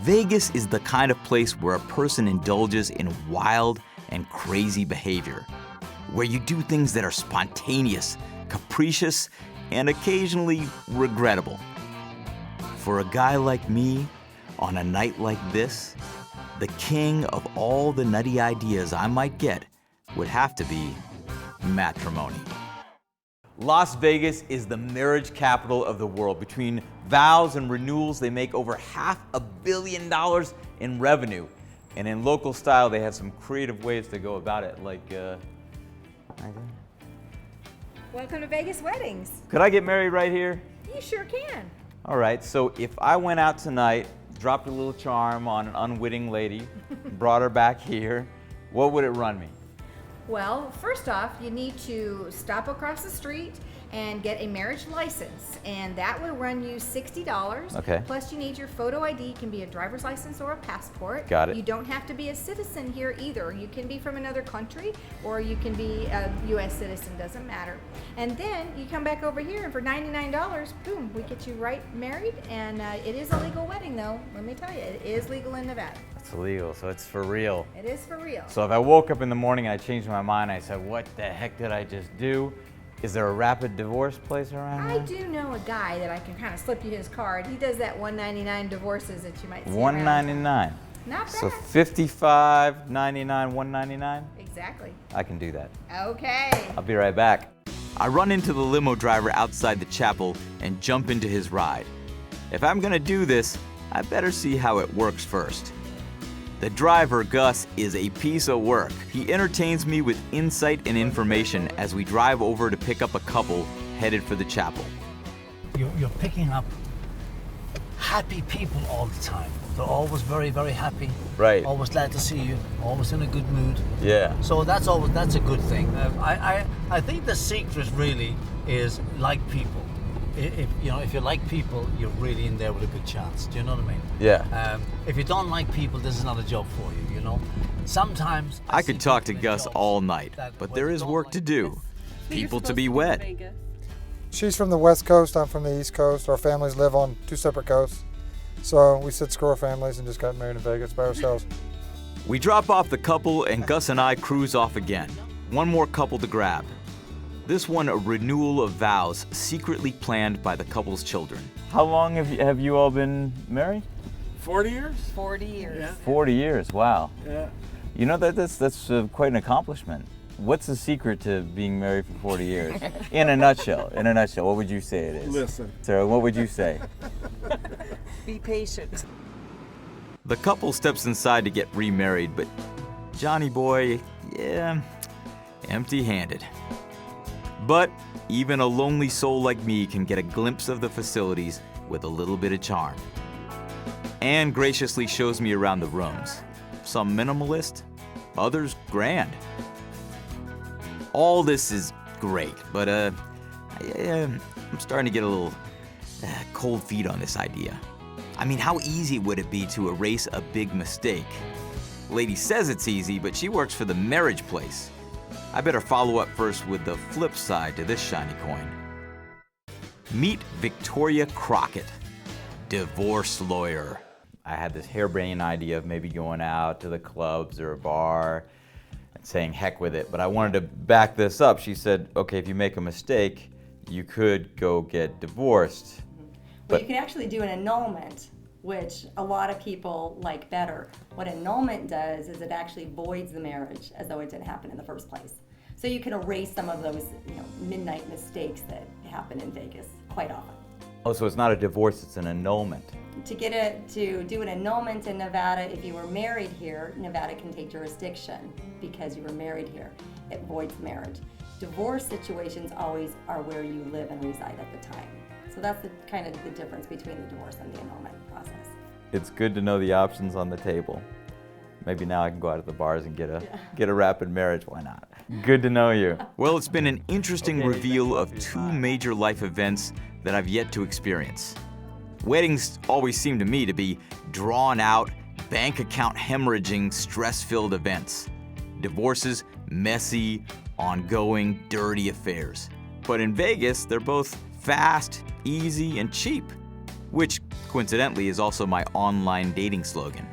Vegas is the kind of place where a person indulges in wild and crazy behavior, where you do things that are spontaneous, capricious, and occasionally regrettable. For a guy like me, on a night like this, the king of all the nutty ideas I might get would have to be matrimony. Las Vegas is the marriage capital of the world. Between vows and renewals, they make over $500 million in revenue. And in local style, they have some creative ways to go about it, like, Welcome to Vegas Weddings. Could I get married right here? You sure can. All right, so if I went out tonight, dropped a little charm on an unwitting lady, brought her back here, what would it run me? Well, first off, you need to stop across the street and get a marriage license, and that will run you $60. Okay. Plus, you need your photo ID. It can be a driver's license or a passport. Got it. You don't have to be a citizen here either. You can be from another country, or you can be a U.S. citizen. Doesn't matter. And then you come back over here, and for $99, boom, we get you right married. And it is a legal wedding, though. Let me tell you, it is legal in Nevada. It's illegal, so it's for real. It is for real. So if I woke up in the morning and I changed my mind, I said, what the heck did I just do? Is there a rapid divorce place around here? I do know a guy that I can kind of slip you his card. He does that $199 divorces that you might see around. $199. Not bad. So $55, $99, $199? Exactly. I can do that. Okay. I'll be right back. I run into the limo driver outside the chapel and jump into his ride. If I'm gonna do this, I better see how it works first. The driver, Gus, is a piece of work. He entertains me with insight and information as we drive over to pick up a couple headed for the chapel. You're picking up happy people all the time. They're always very, very happy. Right. Always glad to see you. Always in a good mood. Yeah. So that's a good thing. I think the secret really is like people. If you like people, you're really in there with a good chance. Do you know what I mean? Yeah. If you don't like people, this is not a job for you. You know. Sometimes I could talk to Gus all night, but there is work to do. People to be wed. She's from the West Coast, I'm from the East Coast. Our families live on two separate coasts. So we said screw our families and just got married in Vegas by ourselves. We drop off the couple and Gus and I cruise off again. One more couple to grab. This one a renewal of vows secretly planned by the couple's children. How long have you all been married? 40 years? 40 years. Yeah. 40 years, wow. Yeah. You know, that's quite an accomplishment. What's the secret to being married for 40 years? In a nutshell, what would you say it is? Listen. Sarah, what would you say? Be patient. The couple steps inside to get remarried, but Johnny boy, yeah, empty-handed. But even a lonely soul like me can get a glimpse of the facilities with a little bit of charm. Anne graciously shows me around the rooms. Some minimalist, others grand. All this is great, but I'm starting to get a little cold feet on this idea. I mean, how easy would it be to erase a big mistake? Lady says it's easy, but she works for the marriage place. I better follow up first with the flip side to this shiny coin. Meet Victoria Crockett, divorce lawyer. I had this harebrained idea of maybe going out to the clubs or a bar and saying heck with it, but I wanted to back this up. She said, okay, if you make a mistake, you could go get divorced. Well, you can actually do an annulment, which a lot of people like better. What annulment does is it actually voids the marriage as though it didn't happen in the first place. So you can erase some of those, midnight mistakes that happen in Vegas quite often. Oh, so it's not a divorce, it's an annulment. To do an annulment in Nevada, if you were married here, Nevada can take jurisdiction because you were married here. It voids the marriage. Divorce situations always are where you live and reside at the time. So that's kind of the difference between the divorce and the annulment process. It's good to know the options on the table. Maybe now I can go out to the bars and get a rapid marriage. Why not? Good to know you. Well, it's been an interesting reveal of two major life events that I've yet to experience. Weddings always seem to me to be drawn out, bank account hemorrhaging, stress-filled events. Divorces, messy, ongoing, dirty affairs. But in Vegas, they're both fast, easy, and cheap. which coincidentally is also my online dating slogan.